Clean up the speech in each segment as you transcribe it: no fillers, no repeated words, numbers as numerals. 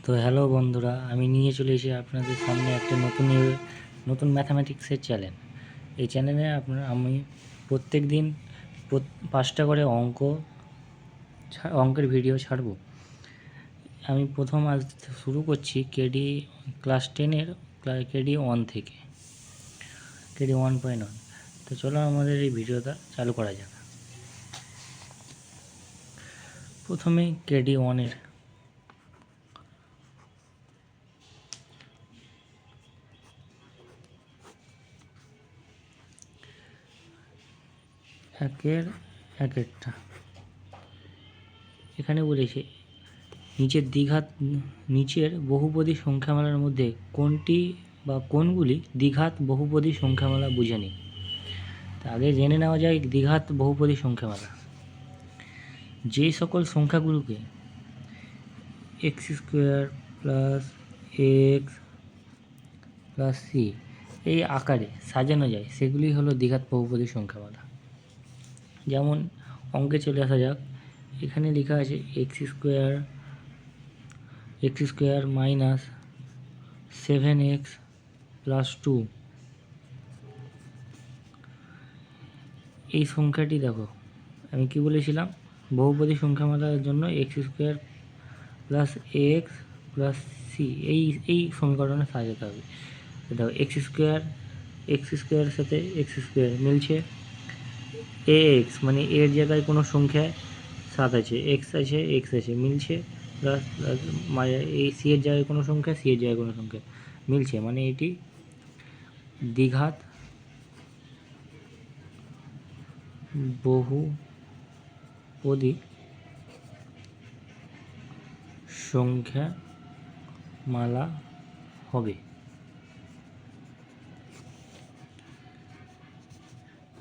তো হ্যালো বন্ধুরা, আমি নিয়ে চলে এসেছি আপনাদের সামনে একটা নতুন ম্যাথামেটিক্সের চ্যানেল। এই চ্যানেলে আমি প্রত্যেক দিন 5টা করে অঙ্কের ভিডিও ছাড়ব। আমি প্রথম আজ শুরু করছি কেডি ক্লাস 10-এর কেডি 1 থেকে, কেডি 1.1। তো চলো আমাদের এই ভিডিওটা চালু করা যাক। প্রথমে কেডি 1-এর একটা এখানে বলেছে নিচের বহুপদী সংখ্যামালার মধ্যে কোনটি বা কোনগুলি দ্বিঘাত বহুপদী সংখ্যামালা বুঝে নিই। তা আগে জেনে নেওয়া যায় দ্বিঘাত বহুপদী সংখ্যামালা। যে সকল সংখ্যাগুলোকে x square plus x plus c এই আকারে সাজানো যায় সেগুলি হলো দ্বিঘাত বহুপদী সংখ্যামালা। যেমন অঙ্কে চলে আসা যাক, এখানে লেখা আছে x square minus 7x plus 2। এই সংখ্যাটি দেখো, আমি কি বলেছিলাম, বহুপদী সংখ্যামালার জন্য x square plus x plus c এই সমীকরণে সাজাতে হবে। দেখো এক্স স্কোয়ারের সাথে এক্স স্কোয়ার মিলছে, এক্স মানে এর জায়গায় কোনো সংখ্যা 7 আছে, এক্স আছে মিলছে, প্লাস এই সি এর জায়গায় কোনো সংখ্যা, সি এর জায়গায় কোনো সংখ্যা মিলছে, মানে এটি দ্বিঘাত বহুপদী সংখ্যামালা হবে।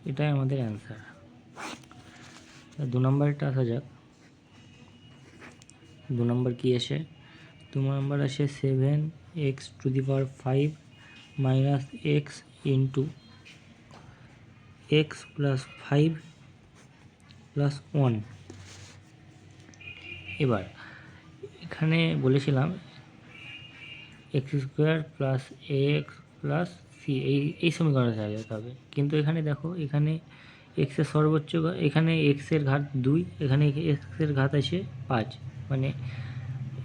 এটাই আমাদের অ্যান্সার। 2 নম্বরটা আসা যাক। 2 নম্বর কি আছে? 2 নম্বর আছে 7x⁵ minus x into x plus 5 plus 1। এবার এখানে বলেছিলাম x square plus x plus c এই সমীকরণে সাজাতে হবে, কিন্তু এখানে দেখো, এখানে এক্সের সর্বোচ্চ, এখানে এক্সের ঘাত 2, এখানে এক্সের ঘাত আছে 5, মানে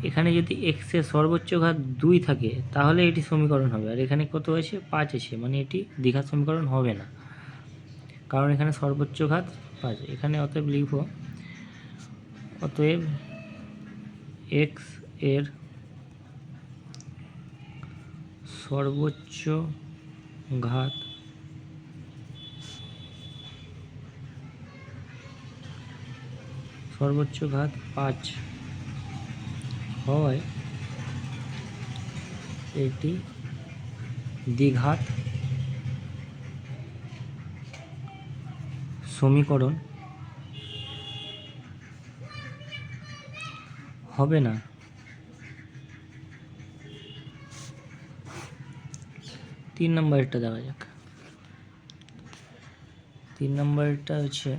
এখানে যদি এক্সের সর্বোচ্চ ঘাত 2 থাকে তাহলে এটি সমীকরণ হবে, আর এখানে কত আছে? 5 আছে, মানে এটি দ্বিঘাত সমীকরণ হবে না, কারণ এখানে সর্বোচ্চ ঘাত 5। এখানে অতএব লিখব, অতএব এক্স এর সর্বোচ্চ ঘাত সর্বোচ্চ ঘাত 5 হয় এটি দ্বিঘাত সমীকরণ হবে না। 3 নম্বরটা দেখা যাক। 3 নম্বরটা হচ্ছে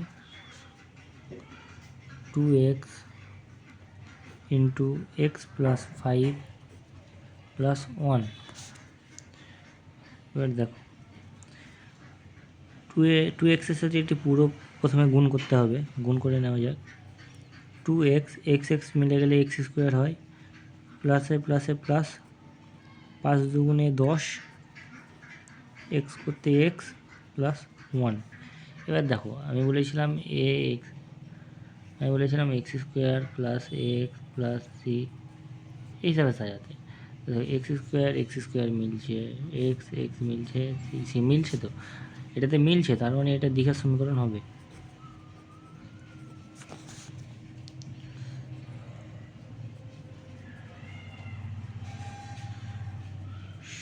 2x into x plus 5 plus 1। এবার দেখো, 2xের সাথে এটি পুরো প্রথমে গুণ করতে হবে, গুণ করে নেওয়া যাক। 2x এক্স মিলে গেলে এক্স স্কোয়ার হয়, প্লাসে প্লাসে প্লাস, 5 দুগুণে 10, এক্স করতে এক্স প্লাস 1। এবার দেখো, আমি বলেছিলাম x square plus x plus c এই হিসাবে সাজাতে। দেখো এক্স স্কোয়ার মিলছে, এক্স মিলছে, সি মিলছে, তো এটাতে মিলছে, তার মানে এটা দ্বিঘাত সমীকরণ হবে।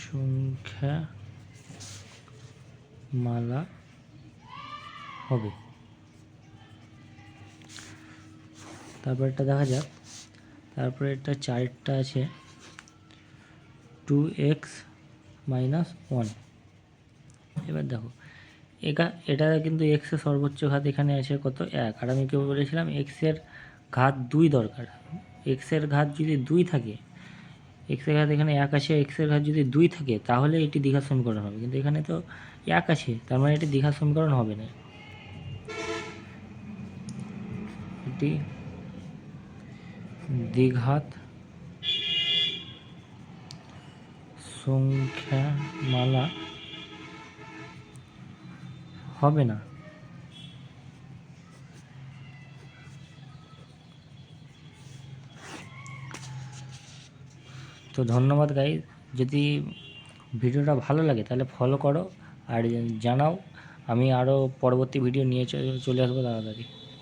সংখ্যামালা হবে। তারপর এটা দেখা যাক। তারপরে এটা 4টা আছে 2x মাইনাস 1। এবার দেখো, এটা কিন্তু এক্সের সর্বোচ্চ ঘাত এখানে আছে কত? 1, আর আমি কেবল বলেছিলাম এক্সের ঘাত 2 দরকার। এক্সের ঘাত যদি 2 থাকে, এক্সের ঘাত এখানে 1 আছে, এক্সের ঘাত যদি 2 থাকে তাহলে এটি দ্বিঘাত সমীকরণ হবে, কিন্তু এখানে তো 1 আছে, তার মানে এটি দ্বিঘাত সমীকরণ হবে না। এটি দ্বিঘাত সংখ্যামালা হবে না। তো ধন্যবাদ গাইজ, যদি ভিডিওটা ভালো লাগে তাহলে ফলো করো আর জানাও, আমি আরও পরবর্তী ভিডিও নিয়ে চলে আসবো তাড়াতাড়ি।